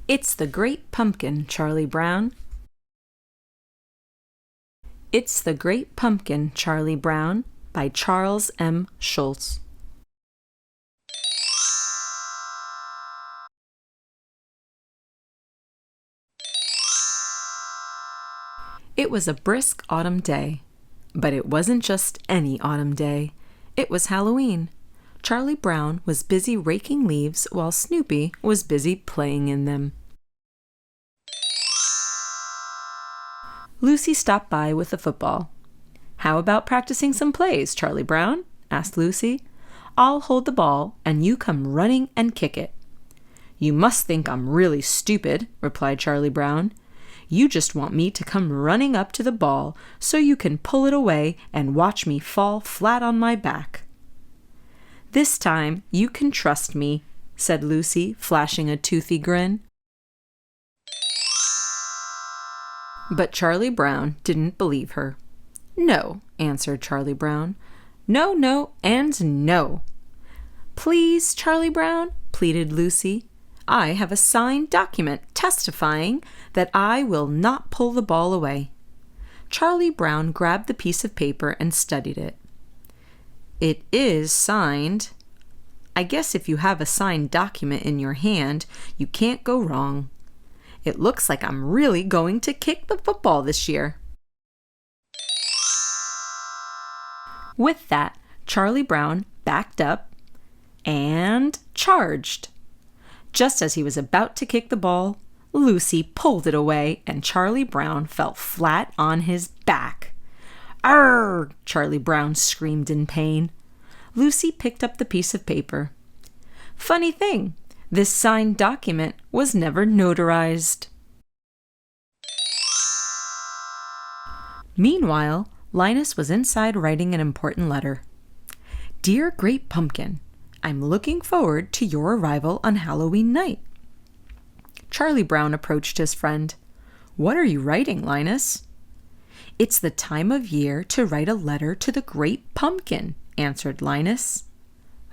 It's the Great Pumpkin, Charlie Brown. It's the Great Pumpkin, Charlie Brown by Charles M. Schulz. It was a brisk autumn day, but it wasn't just any autumn day. It was Halloween. Charlie Brown was busy raking leaves while Snoopy was busy playing in them. Lucy stopped by with a football. "How about practicing some plays, Charlie Brown?" asked Lucy. "I'll hold the ball and you come running and kick it." "You must think I'm really stupid," replied Charlie Brown. "You just want me to come running up to the ball so you can pull it away and watch me fall flat on my back." "This time you can trust me," said Lucy, flashing a toothy grin. But Charlie Brown didn't believe her. "No," answered Charlie Brown. "No, no, and no." "Please, Charlie Brown," pleaded Lucy. "I have a signed document testifying that I will not pull the ball away." Charlie Brown grabbed the piece of paper and studied it. "It is signed. I guess if you have a signed document in your hand, you can't go wrong. It looks like I'm really going to kick the football this year." With that, Charlie Brown backed up and charged. Just as he was about to kick the ball, Lucy pulled it away and Charlie Brown fell flat on his back. "Arr!" Charlie Brown screamed in pain. Lucy picked up the piece of paper. Funny thing, this signed document was never notarized. Meanwhile, Linus was inside writing an important letter. "Dear Great Pumpkin, I'm looking forward to your arrival on Halloween night." Charlie Brown approached his friend. "What are you writing, Linus?" "It's the time of year to write a letter to the Great Pumpkin," answered Linus.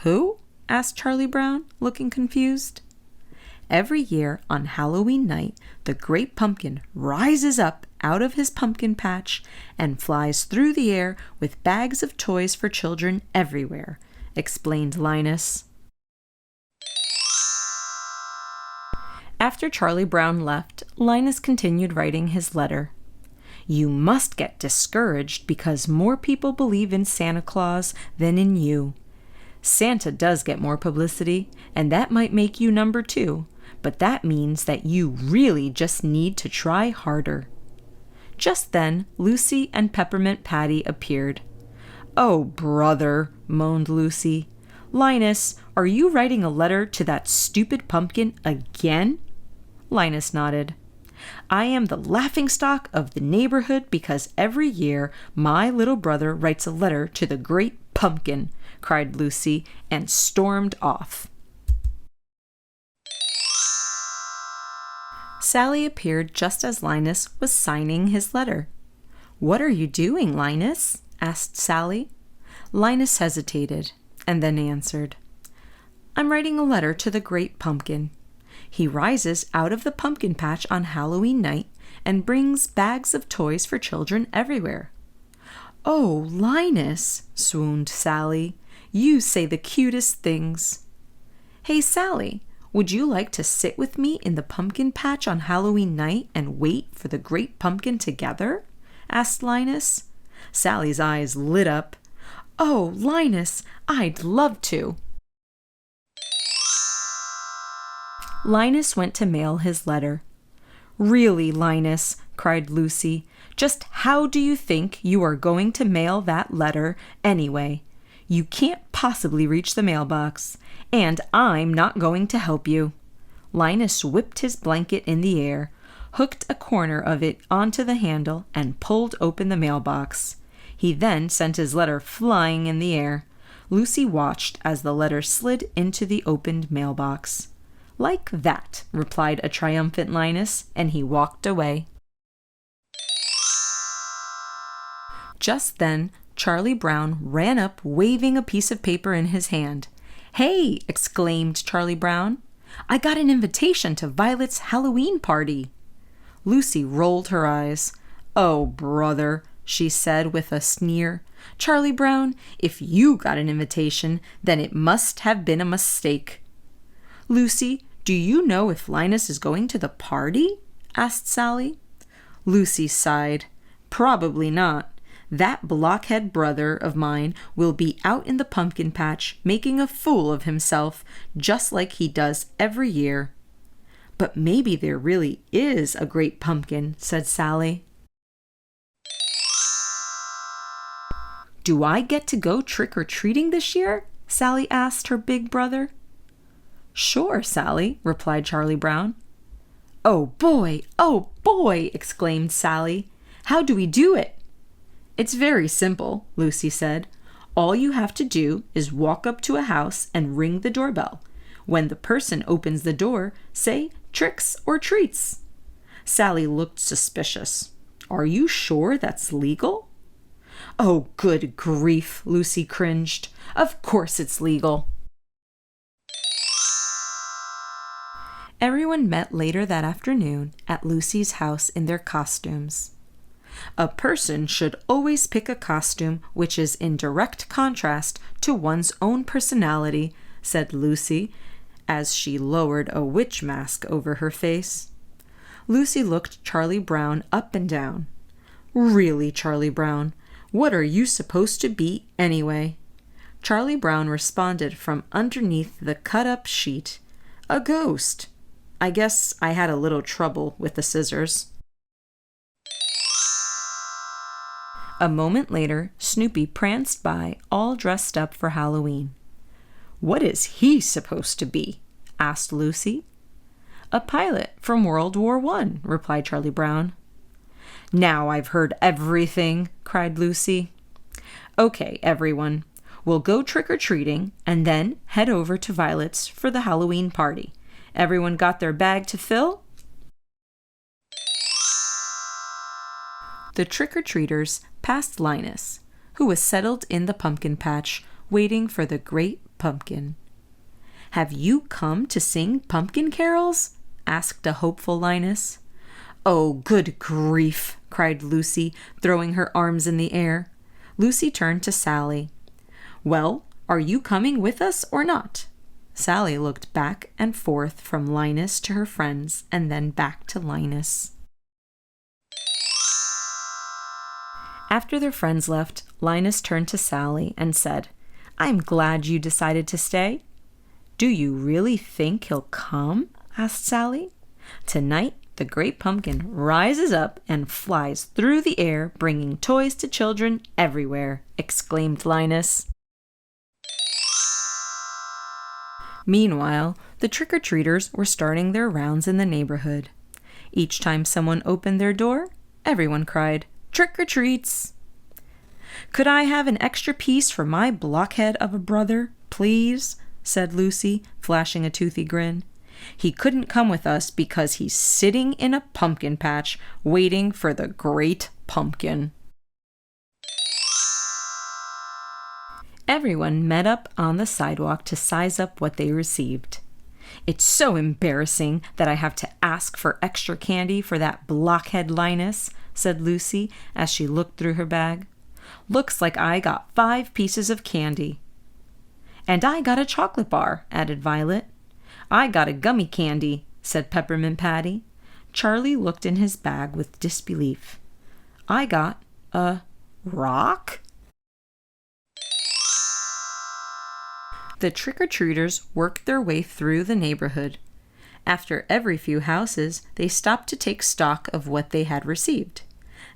"Who?" asked Charlie Brown, looking confused. "Every year on Halloween night, the Great Pumpkin rises up out of his pumpkin patch and flies through the air with bags of toys for children everywhere," explained Linus. After Charlie Brown left, Linus continued writing his letter. "You must get discouraged because more people believe in Santa Claus than in you. Santa does get more publicity, and that might make you number 2, but that means that you really just need to try harder." Just then, Lucy and Peppermint Patty appeared. "Oh, brother," moaned Lucy. "Linus, are you writing a letter to that stupid pumpkin again?" Linus nodded. "I am the laughingstock of the neighborhood because every year my little brother writes a letter to the Great Pumpkin," cried Lucy and stormed off. Sally appeared just as Linus was signing his letter. "What are you doing, Linus?" asked Sally. Linus hesitated and then answered, "I'm writing a letter to the Great Pumpkin. He rises out of the pumpkin patch on Halloween night and brings bags of toys for children everywhere." "Oh, Linus," swooned Sally, "you say the cutest things." "Hey, Sally, would you like to sit with me in the pumpkin patch on Halloween night and wait for the Great Pumpkin together?" asked Linus. Sally's eyes lit up. "Oh, Linus, I'd love to." Linus went to mail his letter. "Really, Linus," cried Lucy, "just how do you think you are going to mail that letter anyway? You can't possibly reach the mailbox, and I'm not going to help you." Linus whipped his blanket in the air, hooked a corner of it onto the handle, and pulled open the mailbox. He then sent his letter flying in the air. Lucy watched as the letter slid into the opened mailbox. "Like that," replied a triumphant Linus, and he walked away. Just then, Charlie Brown ran up waving a piece of paper in his hand. "Hey!" exclaimed Charlie Brown. I got an invitation to Violet's Halloween party." Lucy rolled her eyes. "Oh, brother," she said with a sneer. "Charlie Brown, if you got an invitation, then it must have been a mistake." "Lucy, do you know if Linus is going to the party?" asked Sally. Lucy sighed. "Probably not. That blockhead brother of mine will be out in the pumpkin patch making a fool of himself, just like he does every year." "But maybe there really is a great pumpkin," said Sally. "Do I get to go trick-or-treating this year?" Sally asked her big brother. "Sure, Sally," replied Charlie Brown. "Oh boy, exclaimed Sally. "How do we do it?" "It's very simple," Lucy said. "All you have to do is walk up to a house and ring the doorbell. When the person opens the door, say tricks or treats." Sally looked suspicious. "Are you sure that's legal?" "Oh, good grief," Lucy cringed. "Of course it's legal." Everyone met later that afternoon at Lucy's house in their costumes. "A person should always pick a costume which is in direct contrast to one's own personality," said Lucy, as she lowered a witch mask over her face. Lucy looked Charlie Brown up and down. "Really, Charlie Brown, what are you supposed to be anyway?" Charlie Brown responded from underneath the cut-up sheet. "A ghost. I guess I had a little trouble with the scissors." A moment later, Snoopy pranced by, all dressed up for Halloween. "What is he supposed to be?" asked Lucy. "A pilot from World War I," replied Charlie Brown. "Now I've heard everything," cried Lucy. "Okay, everyone, we'll go trick-or-treating and then head over to Violet's for the Halloween party. Everyone got their bag to fill?" The trick-or-treaters passed Linus, who was settled in the pumpkin patch, waiting for the great pumpkin. "Have you come to sing pumpkin carols?" asked a hopeful Linus. "Oh, good grief," cried Lucy, throwing her arms in the air. Lucy turned to Sally. "Well, are you coming with us or not?" Sally looked back and forth from Linus to her friends and then back to Linus. After their friends left, Linus turned to Sally and said, "I'm glad you decided to stay." "Do you really think he'll come?" asked Sally. "Tonight, the great pumpkin rises up and flies through the air, bringing toys to children everywhere," exclaimed Linus. Meanwhile, the trick-or-treaters were starting their rounds in the neighborhood. Each time someone opened their door, everyone cried, "Trick-or-treats!" "Could I have an extra piece for my blockhead of a brother, please?" said Lucy, flashing a toothy grin. "He couldn't come with us because he's sitting in a pumpkin patch waiting for the great pumpkin." Everyone met up on the sidewalk to size up what they received. "It's so embarrassing that I have to ask for extra candy for that blockhead Linus," said Lucy as she looked through her bag. "Looks like I got 5 pieces of candy." "And I got a chocolate bar," added Violet. "I got a gummy candy," said Peppermint Patty. Charlie looked in his bag with disbelief. "I got a rock?" The trick-or-treaters worked their way through the neighborhood. After every few houses, they stopped to take stock of what they had received.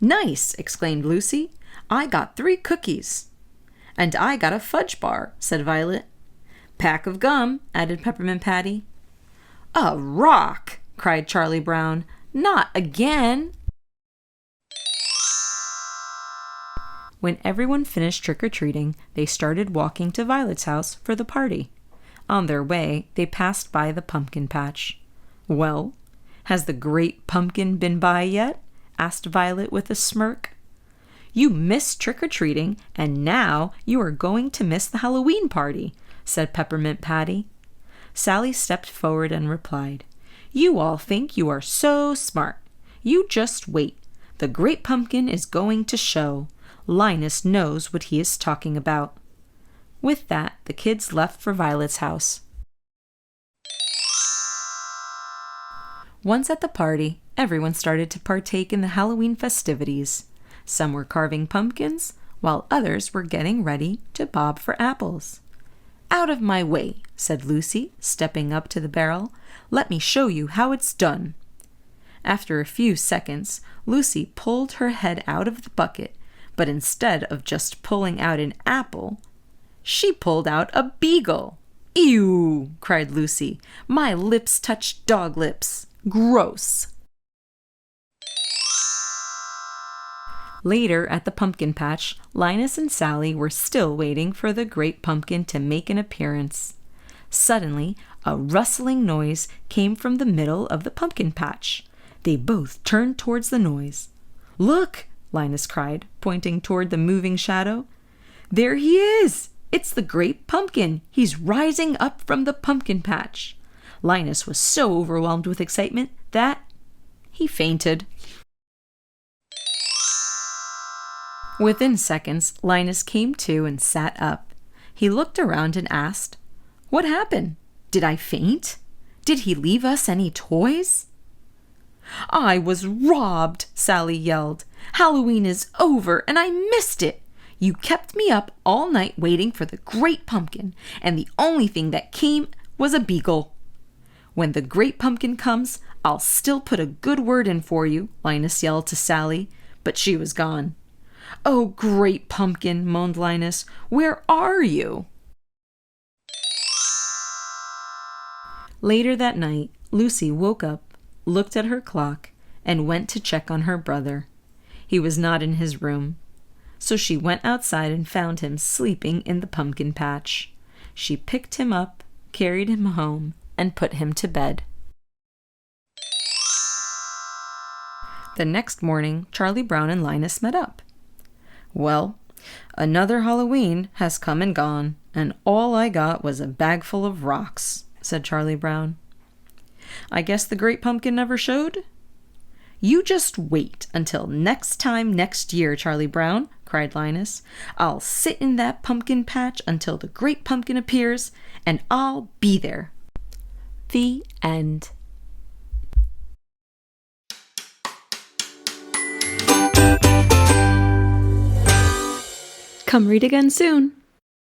"Nice!" exclaimed Lucy. "I got 3 cookies." "And I got a fudge bar," said Violet. "Pack of gum," added Peppermint Patty. "A rock!" cried Charlie Brown. "Not again!" When everyone finished trick-or-treating, they started walking to Violet's house for the party. On their way, they passed by the pumpkin patch. "Well, has the great pumpkin been by yet?" asked Violet with a smirk. "You missed trick-or-treating, and now you are going to miss the Halloween party," said Peppermint Patty. Sally stepped forward and replied, "You all think you are so smart. You just wait. The great pumpkin is going to show. Linus knows what he is talking about." With that, the kids left for Violet's house. Once at the party, everyone started to partake in the Halloween festivities. Some were carving pumpkins, while others were getting ready to bob for apples. "Out of my way," said Lucy, stepping up to the barrel. "Let me show you how it's done." After a few seconds, Lucy pulled her head out of the bucket, but instead of just pulling out an apple, she pulled out a beagle. "Ew!" cried Lucy. "My lips touch dog lips. Gross!" Later at the pumpkin patch, Linus and Sally were still waiting for the great pumpkin to make an appearance. Suddenly, a rustling noise came from the middle of the pumpkin patch. They both turned towards the noise. "Look!" Linus cried, pointing toward the moving shadow. "There he is! It's the great pumpkin! He's rising up from the pumpkin patch!" Linus was so overwhelmed with excitement that he fainted. Within seconds, Linus came to and sat up. He looked around and asked, "What happened? Did I faint? Did he leave us any toys?" "I was robbed!" Sally yelled. "Halloween is over and I missed it! You kept me up all night waiting for the great pumpkin, and the only thing that came was a beagle." "When the great pumpkin comes, I'll still put a good word in for you," Linus yelled to Sally, but she was gone. "Oh, great pumpkin," moaned Linus, "where are you?" Later that night, Lucy woke up, looked at her clock, and went to check on her brother. He was not in his room, so she went outside and found him sleeping in the pumpkin patch. She picked him up, carried him home, and put him to bed. The next morning, Charlie Brown and Linus met up. "Well, another Halloween has come and gone, and all I got was a bag full of rocks," said Charlie Brown. "I guess the great pumpkin never showed?" "You just wait until next time next year, Charlie Brown," cried Linus. "I'll sit in that pumpkin patch until the great pumpkin appears, and I'll be there." The end. Come read again soon.